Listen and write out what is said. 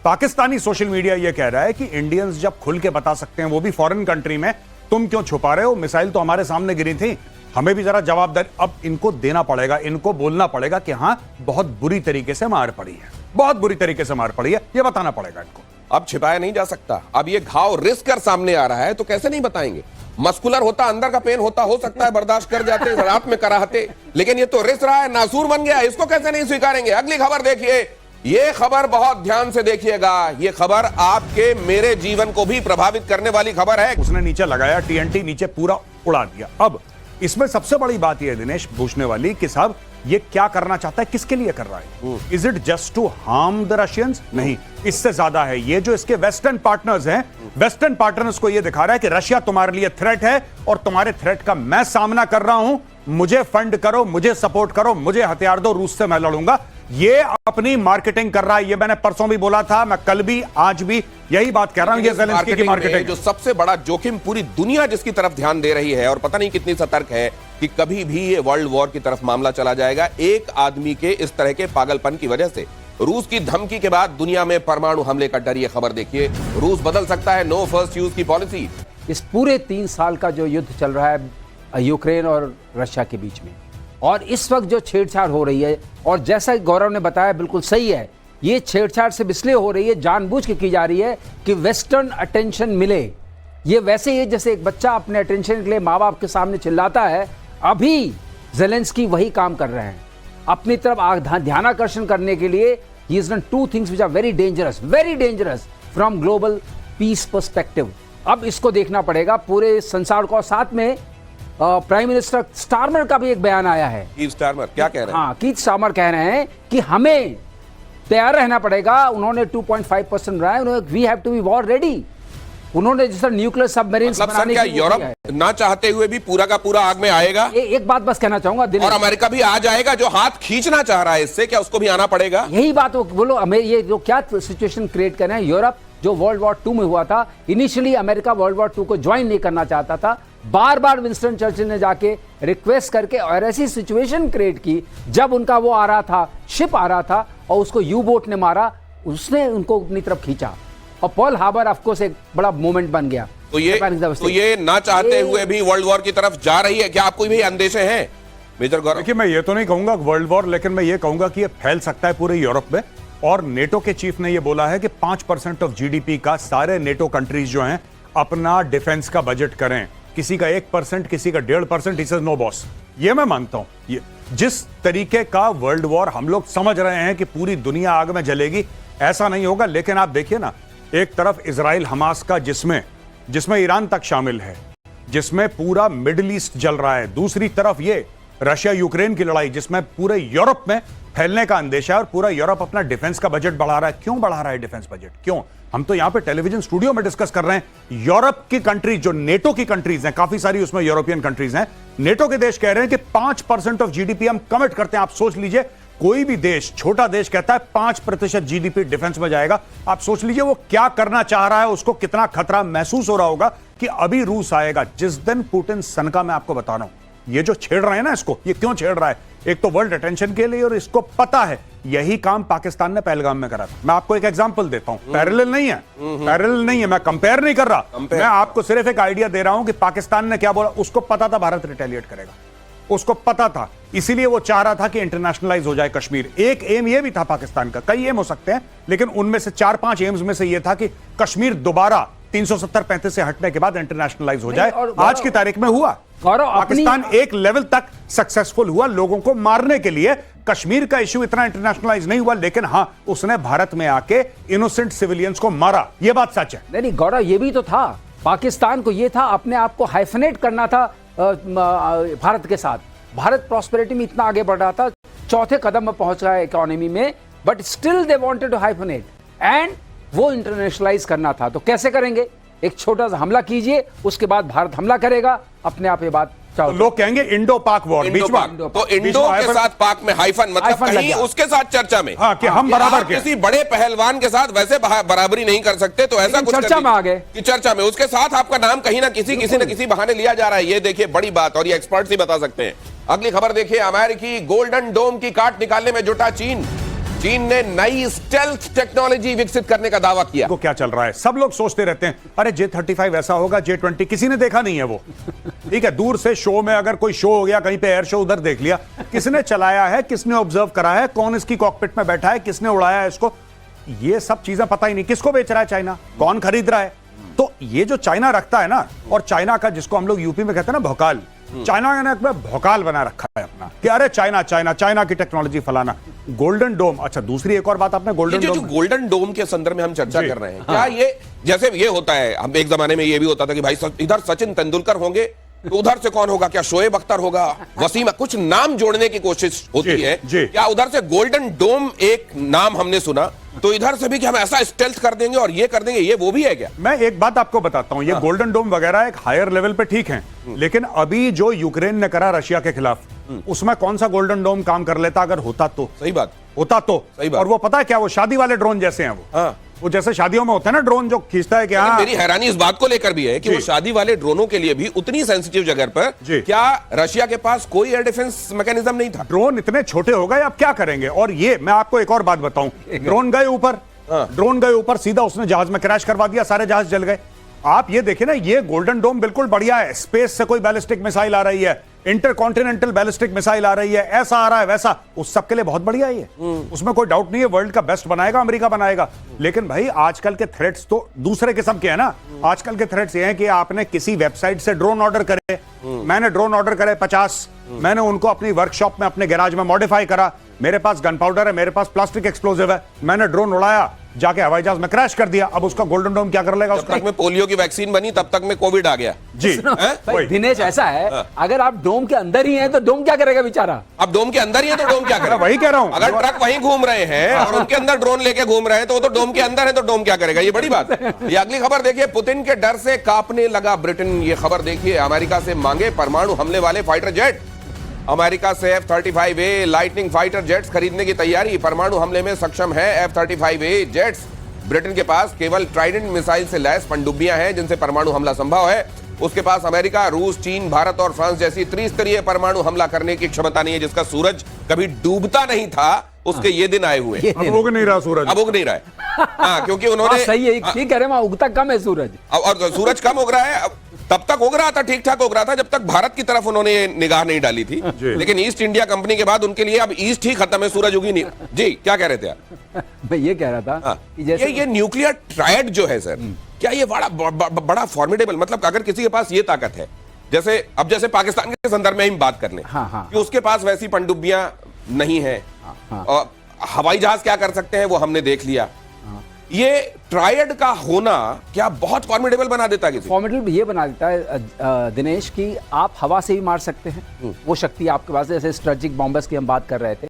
Pakistani social media यह कह रहा है कि इंडियंस जब खुल के बता सकते हैं, वो भी फॉरेन कंट्री में, तुम क्यों छुपा रहे हो? मिसाइल तो हमारे सामने गिरी थी, हमें भी जरा जवाबदारी। अब इनको देना पड़ेगा, इनको बोलना पड़ेगा कि हां बहुत बुरी तरीके से मार पड़ी है, बहुत बुरी तरीके से मार पड़ी है, यह बताना पड़ेगा इनको। अब छिपाया नहीं जा सकता। अब ये घाव रिस्क कर सामने आ रहा है तो कैसे नहीं बताएंगे? मस्कुलर होता, अंदर का पेन होता, हो सकता है बर्दाश्त कर जाते, रात में कराहते, लेकिन ये तो रिस्क रहा है, नासूर बन गया, इसको कैसे नहीं स्वीकारेंगे? अगली खबर देखिए, ये खबर बहुत ध्यान से देखिएगा, ये खबर आपके मेरे जीवन को भी प्रभावित करने वाली खबर है। उसने नीचे लगाया, टीएनटी नीचे पूरा उड़ा दिया। अब इसमें सबसे बड़ी बात यह है दिनेश, पूछने वाली कि साहब ये क्या करना चाहता है, किसके लिए कर रहा है? Is it just to harm the Russians? नहीं, इससे ज्यादा है। ये जो इसके वेस्टर्न पार्टनर्स हैं, वेस्टर्न पार्टनर्स को ये दिखा रहा है कि रशिया तुम्हारे लिए थ्रेट है और तुम्हारे थ्रेट का मैं सामना कर रहा हूं, मुझे फंड करो, मुझे सपोर्ट करो, मुझे हथियार दो, रूस से मैं लड़ूंगा। ये अपनी मार्केटिंग कर रहा है। ये मैंने परसों भी बोला था, मैं कल भी आज भी यही बात कह रहा हूं। ये ज़ेलेंस्की की मार्केटिंग, जो सबसे बड़ा जोखिम पूरी दुनिया जिसकी तरफ ध्यान दे रही है और पता नहीं कितनी सतर्क है कि कभी भी ये वर्ल्ड वॉर की तरफ मामला चला जाएगा एक आदमी के इस तरह के पागलपन की वजह से। रूस की धमकी के बाद दुनिया में परमाणु हमले का डर। ये खबर देखिए, रूस बदल सकता है नो फर्स्ट यूज की पॉलिसी। इस पूरे 3 साल का जो युद्ध चल रहा है यूक्रेन और रशिया के बीच में, और इस वक्त जो छेड़छाड़ हो रही है, और जैसा गौरव ने बताया बिल्कुल सही है, ये छेड़छाड़ सिर्फ इसलिए हो रही है, जानबूझ के की जा रही है कि वेस्टर्न अटेंशन मिले। ये वैसे ही जैसे एक बच्चा अपने अटेंशन के लिए माँ बाप के सामने चिल्लाता है, अभी ज़ेलेंस्की वही काम कर रहे हैं। अपनी तरफ ध्यानाकर्षण करने के लिए he is done 2 things which are very dangerous from global peace perspective. अब इसको देखना पड़ेगा पूरे संसार को। साथ में प्राइम मिनिस्टर स्टारमर का भी एक बयान आया है। कीथ स्टारमर क्या कह रहे हैं? हाँ, कीथ स्टारमर कह रहे हैं कि हमें तैयार रहना पड़ेगा। उन्होंने 2.5% रहा है, we have to be war ready. उन्होंने जैसे न्यूक्लियर सबमरीन्स बनाने की यूरोप ना चाहते हुए भी पूरा का पूरा आग में आएगा। एक बात बस कहना चाहूंगा, और अमेरिका भी आ जाएगा जो हाथ खींचना चाह रहा है इससे, क्या उसको भी आना पड़ेगा? यही बात बोलो। ये जो क्या सिचुएशन क्रिएट कर रहे हैं, यूरोप जो वर्ल्ड वॉर 2 में हुआ था, इनिशियली अमेरिका वर्ल्ड वॉर 2 को ज्वाइन नहीं करना चाहता था। बार बार विंस्टन चर्चिल ने जाके रिक्वेस्ट करके और ऐसी सिचुएशन क्रिएट की, जब उनका वो आ रहा था, शिप आ रहा था और उसको यू बोट ने मारा, उसने उनको अपनी तरफ खींचा और पर्ल हार्बर ऑफ कोर्स एक बड़ा मोमेंट बन गया। तो ये ना चाहते हुए भी वर्ल्ड वॉर की तरफ जा रही है। क्या आपको भी अंदेशे हैं मेजर गौरव? देखिए, मैं ये तो नहीं कहूंगा वर्ल्ड वॉर, लेकिन मैं ये कहूंगा कि ये फैल सकता है पूरे यूरोप में। और नेटो के चीफ ने ये बोला है कि 5% ऑफ जीडीपी का सारे नेटो कंट्रीज जो हैं अपना डिफेंस का बजट करें। किसी का 1%, किसी का 1.5%, ही सेज नो बॉस। ये मैं मानता हूं। ये जिस तरीके का वर्ल्ड वॉर हम लोग समझ रहे हैं कि पूरी दुनिया आग में जलेगी, ऐसा नहीं होगा। लेकिन आप देखिए ना, एक तरफ इजराइल हमास का, जिसमें ईरान तक शामिल है, जिसमें पूरा मिडिल ईस्ट जल रहा है। दूसरी तरफ ये रशिया यूक्रेन की लड़ाई, जिसमें पूरे यूरोप में फैलने का अंदेशा है और पूरा यूरोप अपना डिफेंस का बजट बढ़ा रहा है। क्यों बढ़ा रहा है डिफेंस बजट? क्यों? हम तो यहां पे टेलीविजन स्टूडियो में डिस्कस कर रहे हैं। यूरोप की कंट्रीज, जो नेटो की कंट्रीज हैं, काफी सारी उसमें यूरोपियन कंट्रीज हैं, नेटो के देश कह रहे हैं कि 5% ऑफ जीडीपी हम कमिट करते हैं। आप सोच लीजिए, कोई भी देश, छोटा देश कहता है 5% जीडीपी डिफेंस में जाएगा। आप सोच लीजिए वो क्या करना चाह रहा है, उसको कितना खतरा महसूस हो रहा होगा कि अभी रूस आएगा। जिस दिन पुतिन सनका, मैं आपको बता रहा हूं, ये जो छेड़ रहे हैं ना इसको, ये क्यों छेड़ रहा है? एक तो वर्ल्ड अटेंशन के लिए, और इसको पता है यही काम पाकिस्तान ने पहलगाम में करा था। मैं आपको एक एग्जांपल देता हूं, पैरेलल नहीं है, मैं कंपेयर नहीं कर रहा, मैं आपको सिर्फ एक आइडिया दे रहा हूं कि पाकिस्तान ने क्या बोला। उसको पता था भारत रिटेलिएट करेगा, उसको पता था, इसीलिए वो चाह रहा था कि इंटरनेशनलाइज हो जाए कश्मीर। एक एम ये भी था पाकिस्तान का, कई एम हो सकते हैं, लेकिन उनमें से 4-5 एम्स में से ये था कि कश्मीर दोबारा 370-35 से हटने के बाद इंटरनेशनलाइज हो जाए। आज की तारीख में हुआ। पाकिस्तान एक लेवल तक सक्सेसफुल हुआ लोगों को मारने के लिए। कश्मीर का इश्यू इतना इंटरनेशनलाइज नहीं हुआ, लेकिन हां, उसने भारत में आके इनोसेंट सिविलियंस को मारा। यह बात सच है। नहीं गौरव, ये भी तो था, पाकिस्तान को ये था अपने आप को हाइफनेट करना था भारत के साथ। भारत प्रॉस्पेरिटी में इतना आगे बढ़ रहा था, 4थे कदम में पहुंच रहा है इकोनॉमी में, but still they wanted to hyphenate and वो इंटरनेशनलाइज करना था। तो कैसे करेंगे? एक छोटा सा हमला कीजिए, उसके बाद भारत हमला करेगा, अपने आप ये बात तो लोग कहेंगे इंडो पाक वॉर, बीच में तो इंडो के साथ पाक में हाइफन, मतलब कहीं उसके साथ चर्चा में, हाँ, कि हम बराबर के, किसी बड़े पहलवान के साथ वैसे बराबरी नहीं कर सकते, तो ऐसा कुछ चर्चा में आ गए कि चर्चा में उसके साथ आपका नाम कहीं ना किसी न किसी बहाने लिया जा रहा है। ये देखिए बड़ी बात, और ये एक्सपर्ट्स ही बता सकते हैं। अगली खबर देखिए, अमेरिकी गोल्डन डोम की काट निकालने में जुटा चीन। चीन ने नई स्टेल्थ टेक्नोलॉजी विकसित करने का दावा किया। को क्या चल रहा है, सब लोग सोचते रहते हैं अरे J35 ऐसा होगा, J20, किसी ने देखा नहीं है वो। ठीक है, दूर से शो में अगर कोई शो हो गया कहीं पे, एयर शो, उधर देख लिया, किसने चलाया है, किसने ऑब्जर्व करा है, कौन इसकी कॉकपिट में बैठा है, किसने उड़ाया है इसको, ये सब चीजें पता ही नहीं। किसको बेच रहा है चाइना, कौन खरीद रहा है। तो ये जो चाइना रखता है ना, और चाइना का जिसको हम लोग यूपी में कहते हैं ना भौकाल, चाइना ने एक भौकाल बना रखा है अपना कि अरे चाइना चाइना चाइना की टेक्नोलॉजी फलाना। गोल्डन डोम, अच्छा दूसरी एक और बात आपने गोल्डन जो डोम, गोल्डन डोम के संदर्भ में हम चर्चा कर रहे हैं, क्या ये जैसे ये होता है, हम एक जमाने में ये भी होता था कि भाई इधर सचिन तेंदुलकर होंगे तो उधर से कौन होगा, क्या शोएब अख्तर होगा, वसीम, कुछ नाम जोड़ने की कोशिश होती है। क्या उधर से गोल्डन डोम एक नाम हमने सुना, तो इधर से भी कि हम ऐसा स्टेल्थ कर देंगे और ये कर देंगे, ये वो भी है क्या? मैं एक बात आपको बताता हूं, ये गोल्डन डोम वगैरह एक हायर लेवल पे ठीक है, लेकिन अभी जो यूक्रेन ने करा रशिया के खिलाफ, उसमें कौन सा गोल्डन डोम काम कर लेता अगर होता तो। सही बात, होता तो। सही बात। और वो पता है क्या, वो शादी वाले ड्रोन जैसे हैं वो। वो जैसे शादियों में होता है ना ड्रोन जो खींचता है कि हाँ। मेरी हैरानी इस बात को लेकर भी है कि वो शादी वाले ड्रोनों के लिए भी उतनी सेंसिटिव जगह पर क्या रशिया के पास कोई एयर डिफेंस मैकेनिज्म नहीं था? ड्रोन इतने छोटे हो गए, अब क्या करेंगे। और ये मैं आपको एक और बात बताऊं, ड्रोन गए ऊपर, ड्रोन गए ऊपर, सीधा उसने जहाज में क्रैश करवा दिया, सारे जहाज जल गए। आप ये देखिए ना, ये गोल्डन डोम बिल्कुल बढ़िया है। स्पेस से कोई बैलिस्टिक मिसाइल आ रही है, इंटरकॉन्टिनेंटल बैलिस्टिक मिसाइल आ रही है, ऐसा आ रहा है वैसा, उस सब के लिए बहुत बढ़िया है ये, उसमें कोई डाउट नहीं है। वर्ल्ड का बेस्ट बनाएगा, अमेरिका बनाएगा। लेकिन भाई आजकल के थ्रेट्स तो दूसरे किस्म के हैं ना। आजकल के थ्रेट्स ये हैं कि आपने किसी वेबसाइट से ड्रोन ऑर्डर करे, मैंने ड्रोन ऑर्डर करे 50, मैंने उनको अपनी वर्कशॉप में अपने गैराज में मॉडिफाई करा, मेरे पास गन पाउडर है, मेरे पास प्लास्टिक एक्सप्लोजिव है, मैंने ड्रोन उड़ाया, जाके हवाई जहाज में क्रैश कर दिया। अब उसका गोल्डन डोम क्या कर लेगा? जब तक में पोलियो की वैक्सीन बनी तब तक में कोविड आ गया जी। भाई दिनेश, ऐसा है अगर आप डोम के अंदर ही हैं तो डोम क्या करेगा बेचारा? अब डोम के अंदर ही है तो डोम क्या करेगा? वही कह रहा हूं, अगर ट्रक वहीं घूम रहे हैं और उनके अंदर ड्रोन लेके घूम रहे हैं तो वो तो डोम के अंदर है, तो डोम क्या करेगा? ये बड़ी बात है। ये अगली खबर देखिए, पुतिन के डर से कांपने लगा ब्रिटेन। ये खबर देखिए, अमेरिका से मांगे परमाणु हमले वाले फाइटर जेट। अमेरिका से F-35A लाइटनिंग फाइटर जेट्स खरीदने की तैयारी। परमाणु हमले में सक्षम है F-35A जेट्स। ब्रिटेन के पास केवल ट्राइडेंट मिसाइल से लैस पनडुब्बियां हैं जिनसे परमाणु हमला संभव है। उसके पास अमेरिका, रूस, चीन, भारत और फ्रांस जैसी त्रिस्तरीय परमाणु हमला करने की क्षमता नहीं है। जिसका सूरज कभी डूबता नहीं था, उसके ये दिन आए हुए। अब उग नहीं रहा सूरज, अब उग नहीं रहा है। हाँ, क्योंकि उन्होंने सही है, ठीक कह रहे हैं, उगता कम है सूरज, और सूरज कम उग रहा है। तब तक उग रहा था, ठीक ठाक उग रहा था, जब तक भारत की तरफ उन्होंने निगाह नहीं डाली थी। लेकिन ईस्ट इंडिया कंपनी के बाद उनके लिए अब ईस्ट ही खत्म है, सूरज उगी नहीं। जी, क्या कह रहे थे आप? मैं ये कह रहा था कि जैसे ये न्यूक्लियर ट्रायड जो है सर, क्या ये बड़ा फॉर्मिडेबल, मतलब अगर किसी के पास ये ताकत है, जैसे पाकिस्तान के संदर्भ में हम बात कर लें कि उसके पास वैसी पनडुब्बियां नहीं है, और हवाई जहाज क्या कर सकते हैं वो हमने देख लिया। ये ट्रायड का होना क्या बहुत फॉर्मिडेबल बना देता है? किसी फॉर्मिडेबल ये बना देता है दिनेश कि आप हवा से भी मार सकते हैं, वो शक्ति आपके पास। जैसे स्ट्रेटेजिक बॉम्बर्स की हम बात कर रहे थे,